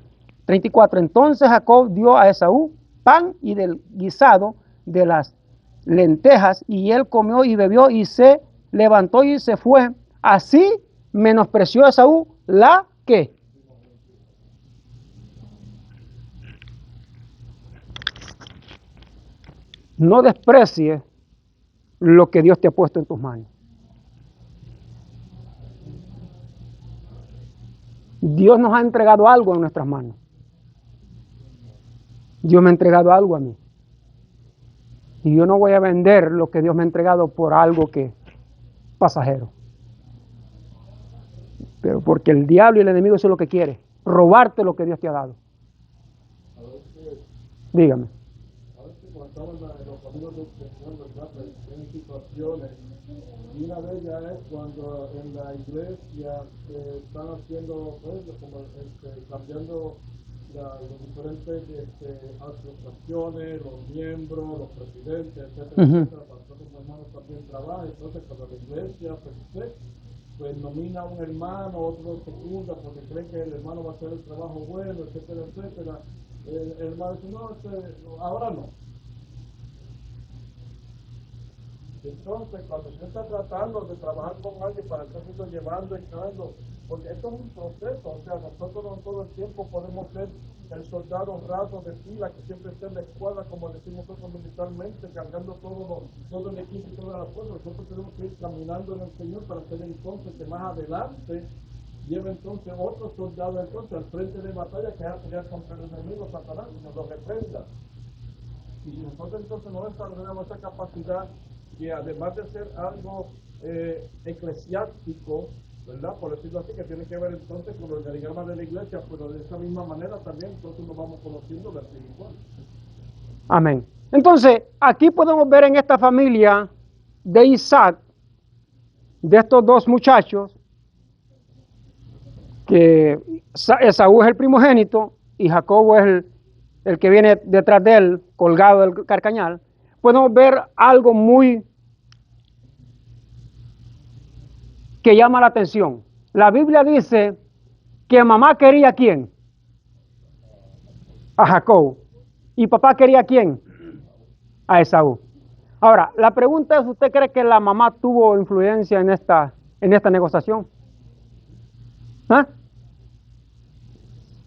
34, entonces Jacob dio a Esaú pan y del guisado de las lentejas, y él comió y bebió, y se levantó y se fue. Así menospreció Esaú la que. No desprecies lo que Dios te ha puesto en tus manos. Dios nos ha entregado algo en nuestras manos. Dios me ha entregado algo a mí. Y yo no voy a vender lo que Dios me ha entregado por algo que pasajero. Pero porque el diablo y el enemigo eso es lo que quiere, robarte lo que Dios te ha dado. Dígame. A veces cuando estamos en los caminos del Señor, ¿verdad? En situaciones, y una de ellas es cuando en la iglesia están haciendo, pues, como cambiando los diferentes asociaciones, los miembros, los presidentes, etcétera, etcétera, para nosotros como hermanos también trabaja. Entonces, cuando la iglesia pues nomina a un hermano, otro secunda, porque cree que el hermano va a hacer el trabajo bueno, etcétera, etcétera. El hermano dice, no, ahora no. Entonces, cuando usted está tratando de trabajar con alguien para estar llevando y creando, porque esto es un proceso, o sea, nosotros no todo el tiempo podemos ser el soldado raso de fila que siempre está en la escuadra, como decimos nosotros militarmente, cargando todo el equipo y todas las cosas. Nosotros tenemos que ir caminando en el Señor para hacer entonces que más adelante lleve entonces otro soldado entonces al frente de batalla que va a pelear contra el enemigo Satanás y nos lo reprenda. Y si nosotros entonces no desarrollamos esa capacidad, que además de ser algo eclesiástico, ¿verdad? Por decirlo así, que tiene que ver entonces con el organigrama de la iglesia, pero de esa misma manera también entonces nos vamos conociendo la espiritual. Amén. Entonces, aquí podemos ver en esta familia de Isaac, de estos dos muchachos, que Esaú es el primogénito y Jacobo es el que viene detrás de él, colgado del carcañal. Podemos ver algo muy que llama la atención. La Biblia dice que mamá quería ¿a quién? A Jacob. ¿Y papá quería ¿a quién? A Esaú. Ahora, la pregunta es, ¿usted cree que la mamá tuvo influencia en esta negociación? ¿Ah?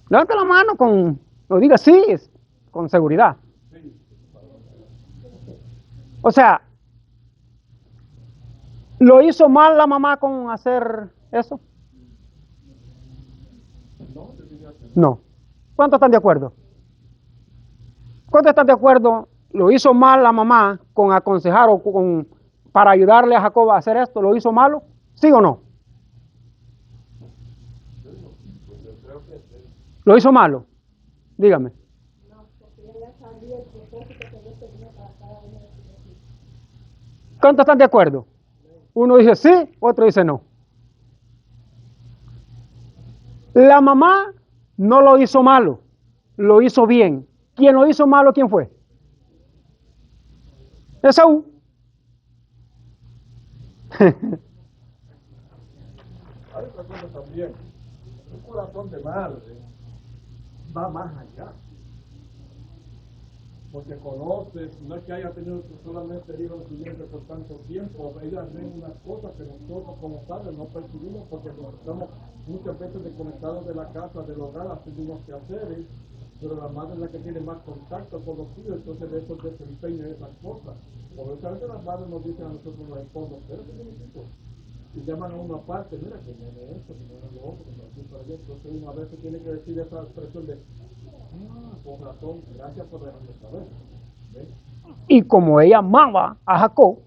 Levante la mano o diga sí, con seguridad. O sea, ¿lo hizo mal la mamá con hacer eso? No. ¿Cuántos están de acuerdo? ¿Cuántos están de acuerdo? ¿Lo hizo mal la mamá con aconsejar o para ayudarle a Jacob a hacer esto? ¿Lo hizo malo? ¿Sí o no? ¿Lo hizo malo? Dígame. ¿Cuántos están de acuerdo? Uno dice sí, otro dice no. La mamá no lo hizo malo, lo hizo bien. ¿Quién lo hizo malo? ¿Quién fue? Esaú. Hay otra cosa también. Un corazón de madre va más allá. Porque conoces, no es que haya tenido solamente el hijo de su vientre por tanto tiempo, ellas ven unas cosas que nosotros como padres no percibimos porque nos estamos muchas veces desconectados de la casa, del hogar, haciendo unos quehaceres, pero la madre es la que tiene más contacto con los hijos, entonces de eso desempeña esas cosas. Por eso a veces las madres nos dicen a nosotros los esposos, pero que tiene hijos, y llaman a uno aparte, mira que viene esto, que viene lo otro, que así para allá, entonces uno a veces tiene que decir esa expresión de con razón, gracias por dejarme saber. ¿Ves? Y como ella amaba a Jacob,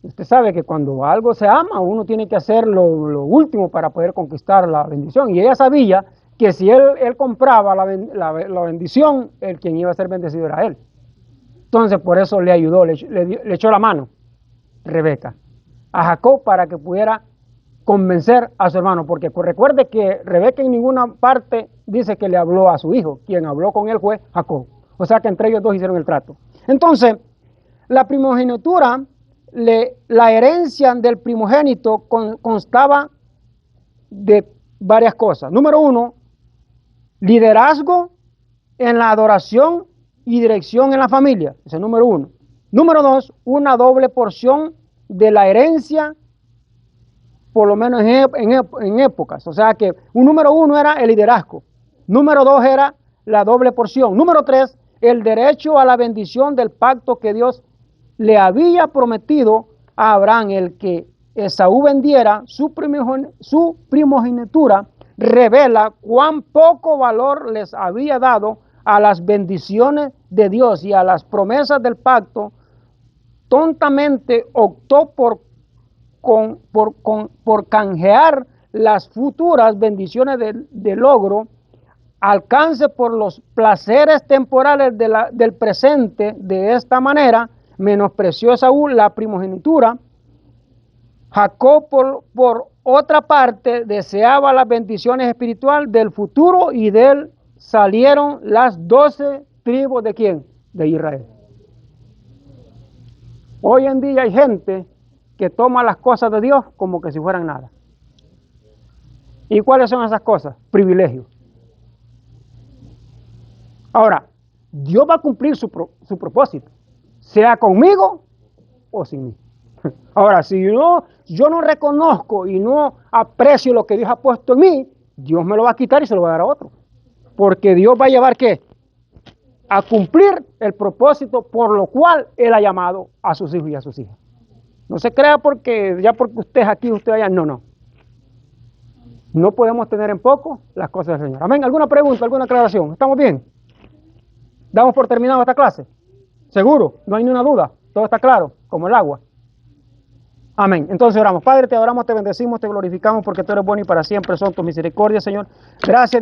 Usted sabe que cuando algo se ama, uno tiene que hacer lo último para poder conquistar la bendición. Y ella sabía que si él compraba la bendición, el quien iba a ser bendecido era él. Entonces por eso le ayudó, le echó la mano Rebeca a Jacob para que pudiera convencer a su hermano, porque recuerde que Rebeca en ninguna parte dice que le habló a su hijo, quien habló con él fue Jacob, o sea que entre ellos dos hicieron el trato. Entonces, la primogenitura, la herencia del primogénito constaba de varias cosas. Número uno, liderazgo en la adoración y dirección en la familia, ese es el número uno. Número dos, una doble porción de la herencia, por lo menos en épocas. O sea que un número uno era el liderazgo. Número dos era la doble porción. Número tres, el derecho a la bendición del pacto que Dios le había prometido a Abraham, el que Esaú vendiera su primogenitura, revela cuán poco valor les había dado a las bendiciones de Dios y a las promesas del pacto. Tontamente optó por canjear las futuras bendiciones de logro, alcance por los placeres temporales del presente. De esta manera menospreció Esaú la primogenitura. Jacob por otra parte deseaba las bendiciones espirituales del futuro, y de él salieron las 12 tribus de ¿quién? De Israel. Hoy en día hay gente que toma las cosas de Dios como que si fueran nada. ¿Y cuáles son esas cosas? Privilegios. Ahora, Dios va a cumplir su propósito, sea conmigo o sin mí. Ahora, si yo no reconozco y no aprecio lo que Dios ha puesto en mí, Dios me lo va a quitar y se lo va a dar a otro. Porque Dios va a llevar ¿qué? A cumplir el propósito por lo cual Él ha llamado a sus hijos y a sus hijas. No se crea porque usted es aquí, usted allá. No. No podemos tener en poco las cosas del Señor. Amén. ¿Alguna pregunta, alguna aclaración? ¿Estamos bien? ¿Damos por terminado esta clase? ¿Seguro? No hay ni una duda. Todo está claro, como el agua. Amén. Entonces oramos. Padre, te adoramos, te bendecimos, te glorificamos porque tú eres bueno y para siempre son tus misericordias, Señor. Gracias.